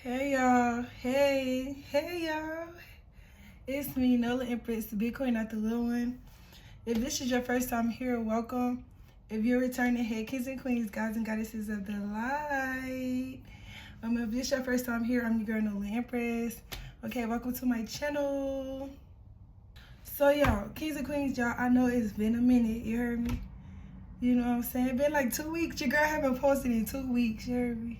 Hey y'all, hey y'all. It's me, Nola Empress, the Bitcoin, not the little one. If this is your first time here, welcome. If you're returning, hey kings and queens, guys and goddesses of the light. If this is your first time here, I'm your girl, Nola Empress. Okay, welcome to my channel. So y'all, kings and queens, y'all, I know it's been a minute, you heard me? You know what I'm saying? It's been like 2 weeks. Your girl haven't posted in 2 weeks, you heard me?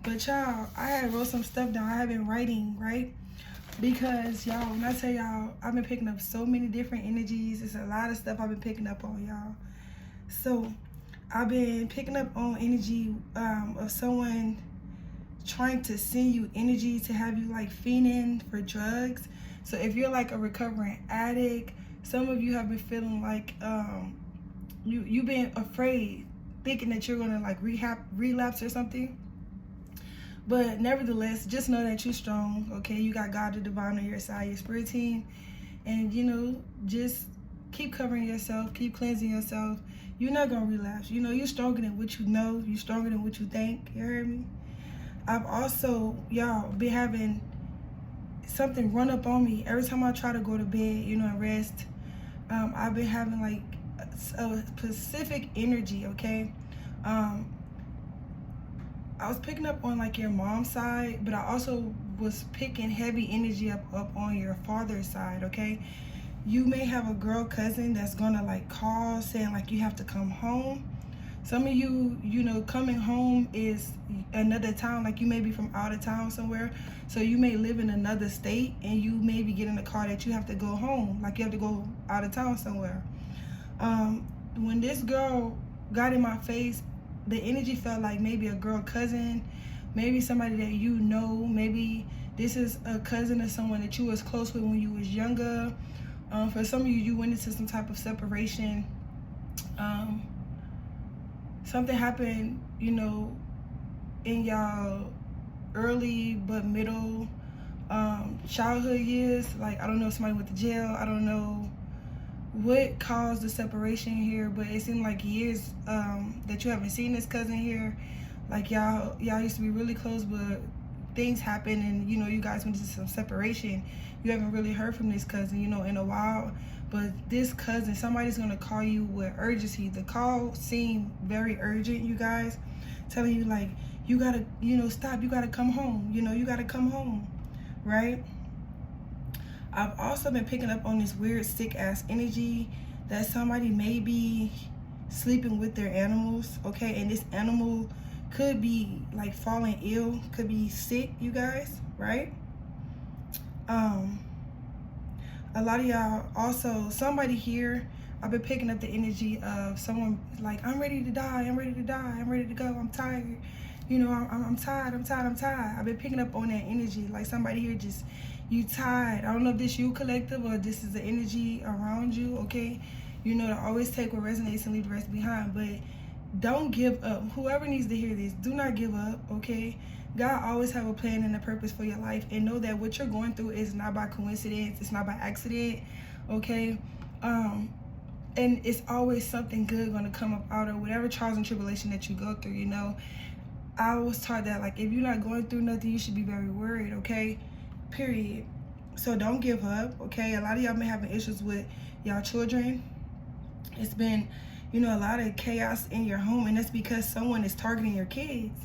But y'all, I had wrote some stuff down. I have been writing, right? Because y'all, when I tell y'all, I've been picking up so many different energies. It's a lot of stuff I've been picking up on, y'all. So I've been picking up on energy of someone trying to send you energy to have you like fiending for drugs. So if you're like a recovering addict, some of you have been feeling like you've been afraid, thinking that you're gonna like relapse or something. But nevertheless, just know that you're strong, okay? You got God the Divine on your side, your spirit team. And, just keep covering yourself, keep cleansing yourself. You're not going to relapse. You're stronger than what you know. You're stronger than what you think. You heard me? I've also, y'all, been having something run up on me. Every time I try to go to bed, and rest, I've been having, like, a specific energy, okay? I was picking up on like your mom's side, but I also was picking heavy energy up on your father's side, okay? You may have a girl cousin that's gonna like call saying like you have to come home. Some of you, coming home is another town, like you may be from out of town somewhere. So you may live in another state and you may be getting a call that you have to go home, like you have to go out of town somewhere. When this girl got in my face, the energy felt like maybe a girl cousin, maybe somebody that you know, maybe this is a cousin of someone that you was close with when you was younger. For some of you, you went into some type of separation. Something happened, in y'all early but middle childhood years. Like, I don't know if somebody went to jail. I don't know what caused the separation here, but it seemed like years that you haven't seen this cousin here. Like y'all used to be really close, but things happened and you guys went into some separation. You haven't really heard from this cousin in a while, but this cousin, somebody's gonna call you with urgency. The call seemed very urgent, you guys, telling you like you gotta stop, you gotta come home, you gotta come home, right? I've also been picking up on this weird sick ass energy that somebody may be sleeping with their animals, okay? And this animal could be like falling ill, could be sick, you guys, right? A lot of y'all also, somebody here, I've been picking up the energy of someone like, I'm ready to die, I'm ready to die, I'm ready to go, I'm tired. I'm tired. I've been picking up on that energy. Like somebody here just, you tired. I don't know if this you collective or this is the energy around you, okay? To always take what resonates and leave the rest behind. But don't give up. Whoever needs to hear this, do not give up, okay? God always have a plan and a purpose for your life. And know that what you're going through is not by coincidence. It's not by accident, okay? And it's always something good going to come up out of whatever trials and tribulation that you go through, I was taught that like if you're not going through nothing, you should be very worried, okay? Period. So don't give up, okay? A lot of y'all been having issues with y'all children. It's been, a lot of chaos in your home, and that's because someone is targeting your kids.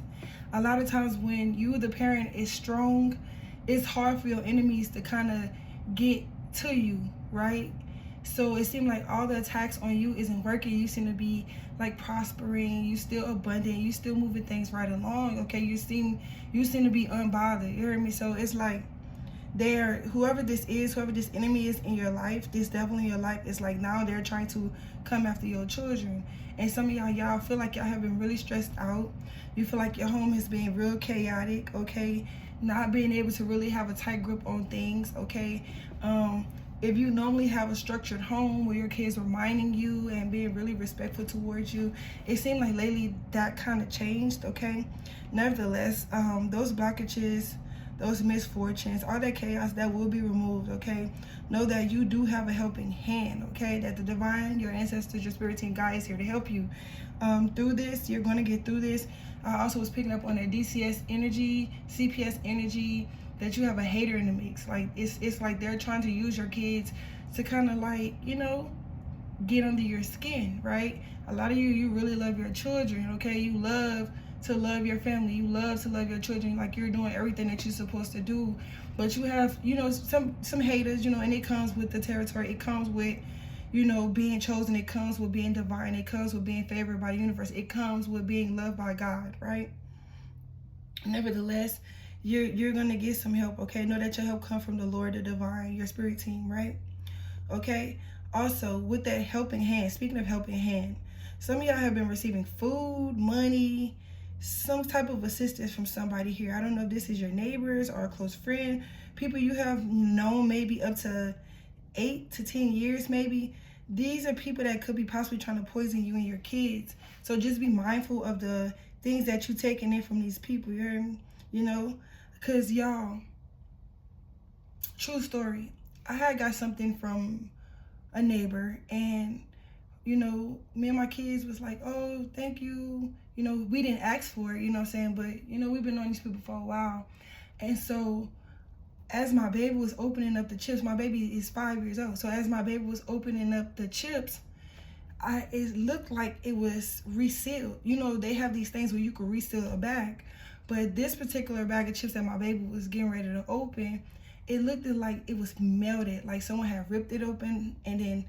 A lot of times when you, the parent, is strong, it's hard for your enemies to kind of get to you, right? So it seemed like all the attacks on you isn't working. You seem to be like prospering. You still abundant. You still moving things right along. Okay, you seem to be unbothered. You heard me? So it's like whoever this enemy is in your life, this devil in your life, is like now they're trying to come after your children. And some of y'all feel like y'all have been really stressed out. You feel like your home has been real chaotic. Okay, not being able to really have a tight grip on things. Okay. If you normally have a structured home where your kids are minding you and being really respectful towards you, it seemed like lately that kind of changed, okay? Nevertheless, those blockages, those misfortunes, all that chaos, that will be removed, okay? Know that you do have a helping hand, okay? That the divine, your ancestors, your spirit team, God is here to help you through this. You're going to get through this. I also was picking up on that DCS energy, CPS energy, that you have a hater in the mix. Like, it's like they're trying to use your kids to kind of like, you know, get under your skin, right? A lot of you really love your children, okay? You love to love your family. You love to love your children. Like, you're doing everything that you're supposed to do. But you have, you know, some haters, you know, and it comes with the territory. It comes with, you know, being chosen. It comes with being divine. It comes with being favored by the universe. It comes with being loved by God, right? Nevertheless, you're going to get some help, okay? Know that your help comes from the Lord, the divine, your spirit team, right? Okay? Also, with that helping hand, speaking of helping hand, some of y'all have been receiving food, money, some type of assistance from somebody here. I don't know if this is your neighbors or a close friend, people you have known maybe up to 8 to 10 years maybe. These are people that could be possibly trying to poison you and your kids. So just be mindful of the things that you're taking in from these people, you heard me? You know, because y'all, true story, I had got something from a neighbor, and you know, me and my kids was like, oh, thank you. You know, we didn't ask for it, you know what I'm saying? But, you know, we've been knowing these people for a while. And so as my baby was opening up the chips, my baby is 5 years old. So as my baby was opening up the chips, it looked like it was resealed. You know, they have these things where you can reseal a bag. But this particular bag of chips that my baby was getting ready to open, it looked like it was melted. Like someone had ripped it open, and then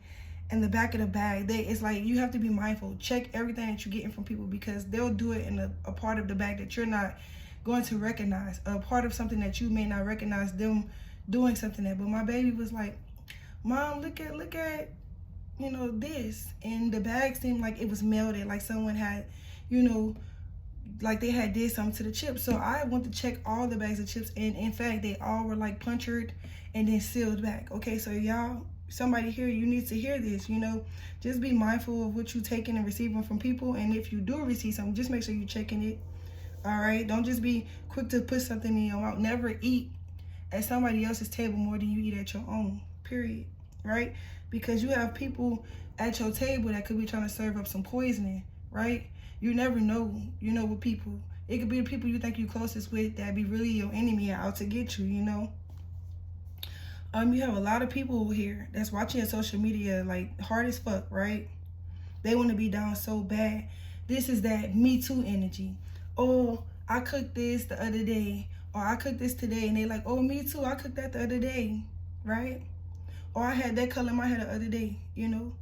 in the back of the bag, it's like you have to be mindful. Check everything that you're getting from people, because they'll do it in a part of the bag that you're not going to recognize, a part of something that you may not recognize them doing something there. But my baby was like, Mom, look at, you know, this. And the bag seemed like it was melted, like someone had, you know, like they had did something to the chips. So I went to check all the bags of chips, and in fact, they all were like punctured and then sealed back. Okay, so y'all, somebody here, you need to hear this, you know. Just be mindful of what you're taking and receiving from people. And if you do receive something, just make sure you're checking it. All right, don't just be quick to put something in your mouth. Never eat at somebody else's table more than you eat at your own, period, right? Because you have people at your table that could be trying to serve up some poisoning, right? You never know, you know, with people. It could be the people you think you're closest with that be really your enemy out to get you, you know. You have a lot of people here that's watching your social media like hard as fuck, right? They want to be down so bad. This is that Me Too energy. Oh, I cooked this the other day, or I cooked this today, and they like, oh, me too, I cooked that the other day, right? Or I had that color in my hair the other day, you know.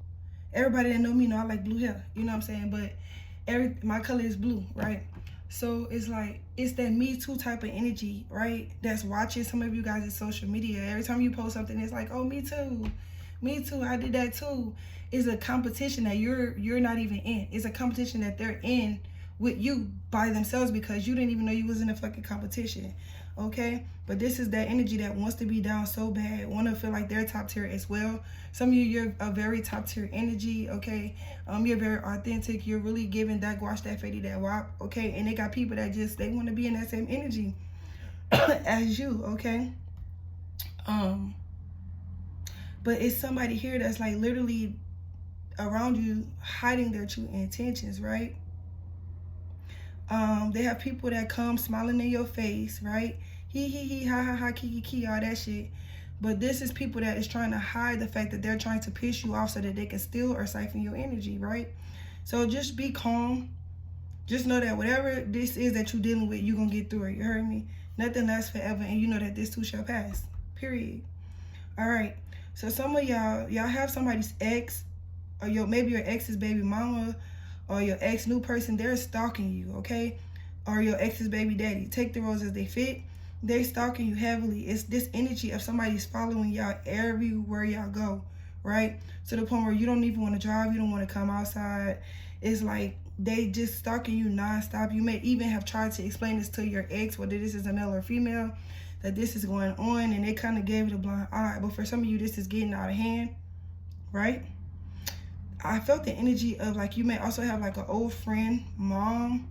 Everybody that know me know I like blue hair, you know what I'm saying? But my color is blue, right? So it's like, it's that Me Too type of energy, right? That's watching some of you guys' social media. Every time you post something, it's like, oh, me too, I did that too. It's a competition that you're not even in. It's a competition that they're in with you by themselves, because you didn't even know you was in a fucking competition, okay? But this is that energy that wants to be down so bad, want to feel like they're top tier as well. Some of you're a very top tier energy, okay? You're very authentic. You're really giving that gouache, that fatty, that wop, okay? And they got people that just, they want to be in that same energy as you, okay? But it's somebody here that's like literally around you hiding their true intentions, right? They have people that come smiling in your face, right? He, ha, ha, ha, ki, all that shit. But this is people that is trying to hide the fact that they're trying to piss you off so that they can steal or siphon your energy, right? So just be calm. Just know that whatever this is that you're dealing with, you're going to get through it. You heard me? Nothing lasts forever, and you know that this too shall pass. Period. All right. So some of y'all have somebody's ex, or maybe your ex's baby mama, or your ex new person. They're stalking you, okay? Or your ex's baby daddy. Take the roles as they fit. They're stalking you heavily. It's this energy of somebody's following y'all everywhere y'all go, right? To the point where you don't even want to drive. You don't want to come outside. It's like they just stalking you nonstop. You may even have tried to explain this to your ex, whether this is a male or female, that this is going on, and they kind of gave it a blind eye. But for some of you, this is getting out of hand, right? I felt the energy of like you may also have like an old friend, mom,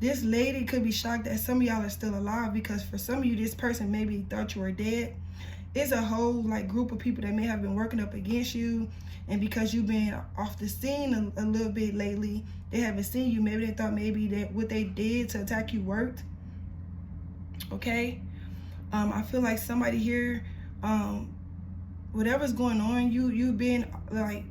This lady could be shocked that some of y'all are still alive, because for some of you, this person maybe thought you were dead. It's a whole like group of people that may have been working up against you, and because you've been off the scene a little bit lately, they haven't seen you. Maybe they thought maybe that what they did to attack you worked. Okay, I feel like somebody here, whatever's going on, you've been like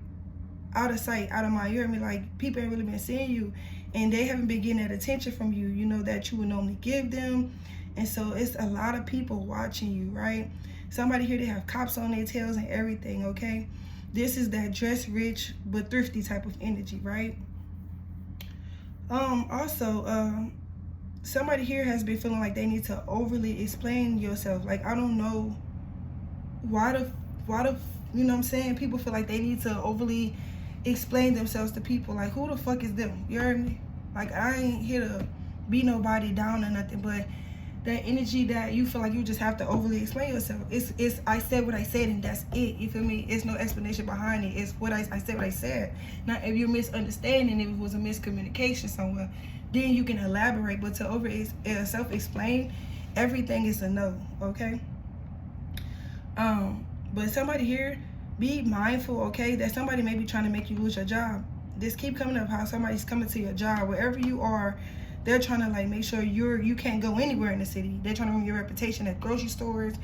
out of sight, out of mind. You heard me? Like, people ain't really been seeing you, and they haven't been getting that attention from you, you know, that you would normally give them. And so it's a lot of people watching you, right? Somebody here, they have cops on their tails and everything, okay? This is that dress rich but thrifty type of energy, right? Also, somebody here has been feeling like they need to overly explain yourself. Like, I don't know why the you know what I'm saying, people feel like they need to overly explain themselves to people. Like, who the fuck is them? You heard me? Like, I ain't here to beat nobody down or nothing, but that energy that you feel like you just have to overly explain yourself. It's I said what I said and that's it. You feel me? It's no explanation behind it. It's what I said what I said. Now, if you're misunderstanding, if it was a miscommunication somewhere, then you can elaborate. But to over self-explain everything is a no, okay? But somebody here, be mindful, okay, that somebody may be trying to make you lose your job. This keep coming up, how somebody's coming to your job, wherever you are. They're trying to like make sure you can't go anywhere in the city. They're trying to ruin your reputation at grocery stores,